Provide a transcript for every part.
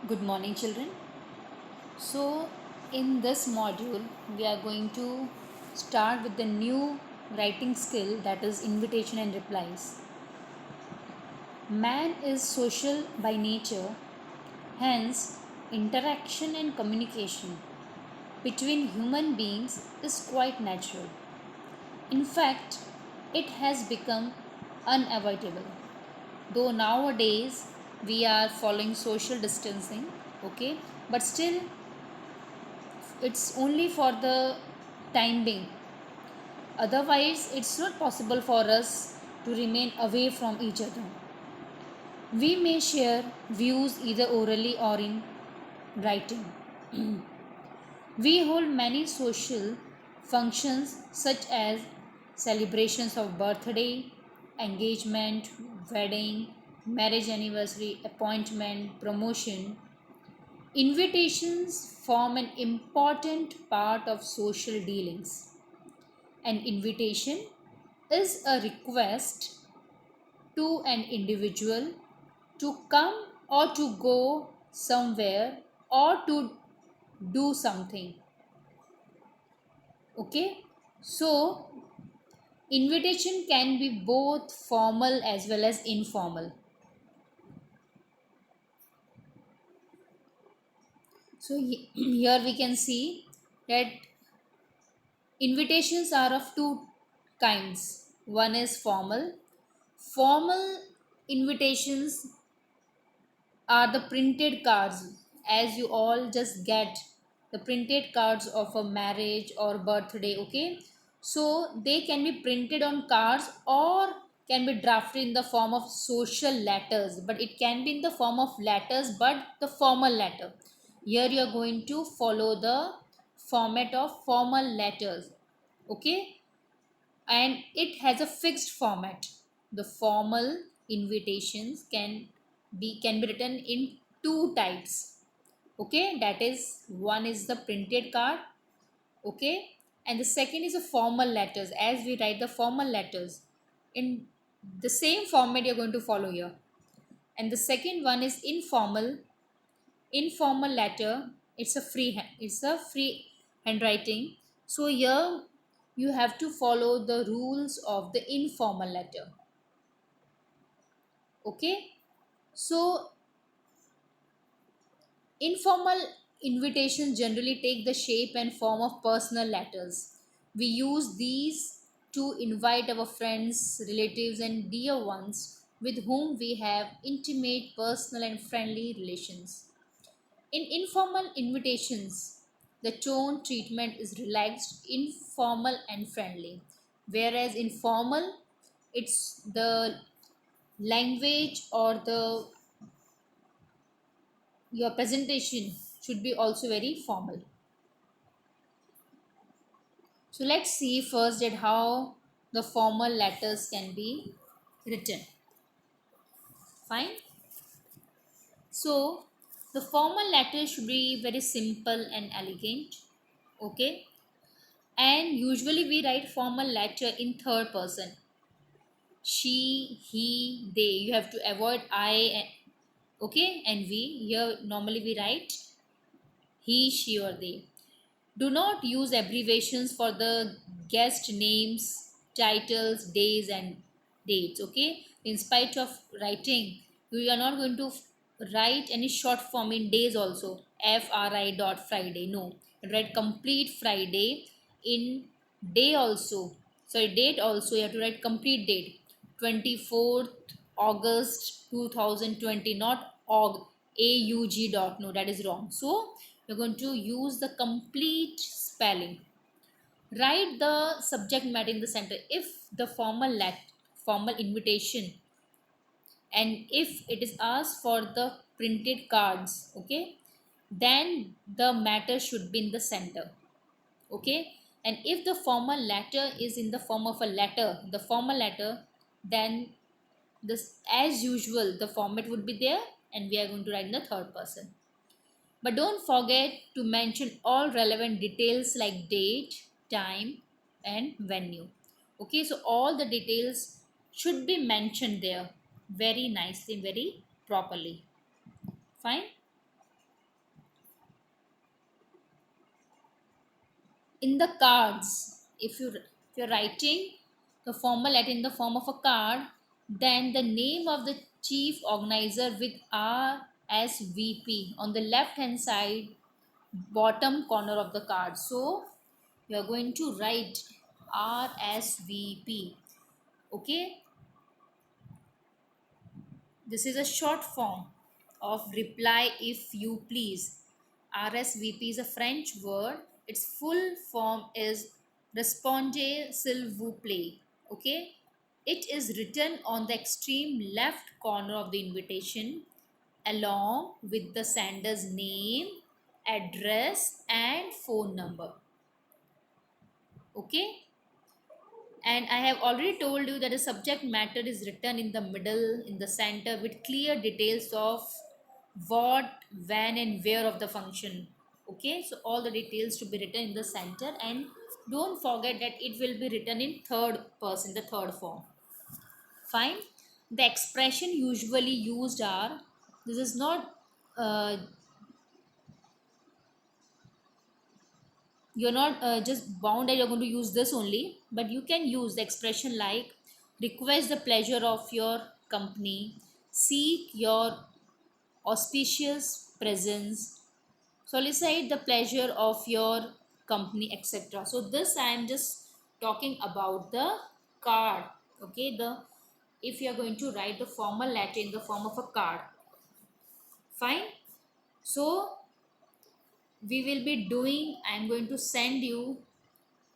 Good morning, children. So, in this module, we are going to start with the new writing skill, that is invitation and replies. Man is social by nature, hence, interaction and communication between human beings is quite natural. In fact, it has become unavoidable. Though nowadays we are following social distancing, okay, but still it's only for the time being. Otherwise, it's not possible for us to remain away from each other. We may share views either orally or in writing. We hold many social functions such as celebrations of birthday, engagement, wedding, marriage anniversary, appointment, promotion. Invitations form an important part of social dealings. An invitation is a request to an individual to come or to go somewhere or to do something. Okay? So, invitation can be both formal as well as informal. So, here we can see that invitations are of two kinds. One is formal. Formal invitations are the printed cards, as you all just get the printed cards of a marriage or birthday, okay? So they can be printed on cards or can be drafted in the form of social letters, but it can be in the form of letters, but the formal letter. Here you are going to follow the format of formal letters, okay? And it has a fixed format. The formal invitations can be written in two types, okay? That is, one is the printed card, okay, and the second is the formal letters, as we write the formal letters in the same format you're going to follow here. And the second one is informal letter. It's a free handwriting. So here you have to follow the rules of the informal letter, okay? So informal invitations generally take the shape and form of personal letters. We use these to invite our friends, relatives, and dear ones with whom we have intimate, personal, and friendly relations. In informal invitations, the tone treatment is relaxed, informal, and friendly. Whereas in formal, it's the language or the your presentation should be also very formal. So let's see first that how the formal letters can be written. Fine. So the formal letter should be very simple and elegant. Okay. And usually we write formal letter in third person. She, he, they. You have to avoid I, okay, and we. Here normally we write he, she, or they. Do not use abbreviations for the guest names, titles, days, and dates. Okay. In spite of writing, we are not going to write any short form in days also. FRI dot Friday. No. Write complete Friday in day also. Sorry, date also. You have to write complete date. 24th August 2020, not AUG dot. No, that is wrong. So you're going to use the complete spelling. Write the subject matter in the center. If the formal invitation, and if it is asked for the printed cards, okay, then the matter should be in the center, okay. And if the formal letter is in the form of a letter, the formal letter, then this, as usual, the format would be there, and we are going to write in the third person. But don't forget to mention all relevant details like date, time, and venue. Okay, so all the details should be mentioned there very nicely, very properly. Fine. in the cards, if you're writing the formal letter in the form of a card, then the name of the chief organizer with RSVP on the left hand side bottom corner of the card. So you are going to write RSVP. Okay, this is a short form of reply if you please. RSVP is a French word. Its full form is Respondez s'il vous plaît. Okay, it is written on the extreme left corner of the invitation along with the sender's name, address, and phone number. Okay, and I have already told you that the subject matter is written in the middle, in the center, with clear details of what, when, and where of the function. Okay, so all the details to be written in the center, and don't forget that it will be written in third person, the third form. Fine. The expression usually used are, this is not uh, you're not just bound that you're going to use this only, but you can use the expression like request the pleasure of your company, seek your auspicious presence, solicit the pleasure of your company, etc. So this I am just talking about the card. Okay, the if you are going to write the formal letter in the form of a card. Fine. So we will be doing, I am going to send you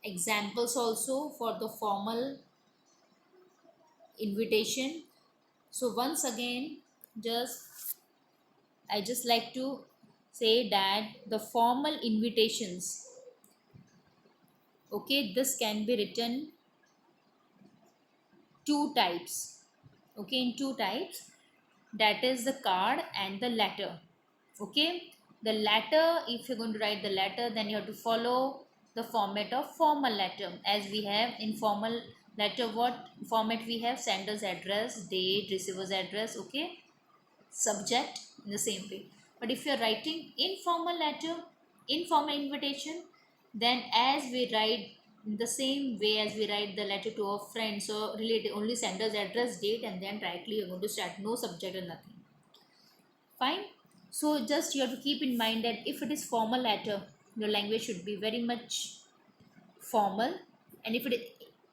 examples also for the formal invitation. So once again, just I just like to say that the formal invitations, okay, this can be written two types. Okay, in two types, that is the card and the letter. Okay, the letter, if you're going to write the letter, then you have to follow the format of formal letter. As we have in formal letter, what format we have? Sender's address, date, receiver's address, okay, subject, in the same way. But if you're writing informal letter, informal invitation, then as we write in the same way as we write the letter to a friend, so related only sender's address, date, and then directly you're going to start, no subject or nothing. Fine. So just you have to keep in mind that if it is formal letter, your language should be very much formal, and if it is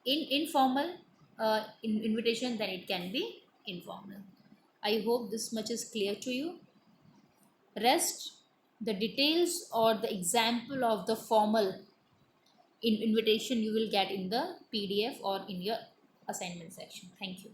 in informal invitation, then it can be informal. I hope this much is clear to you. Rest, the details or the example of the formal invitation you will get in the PDF or in your assignment section. Thank you.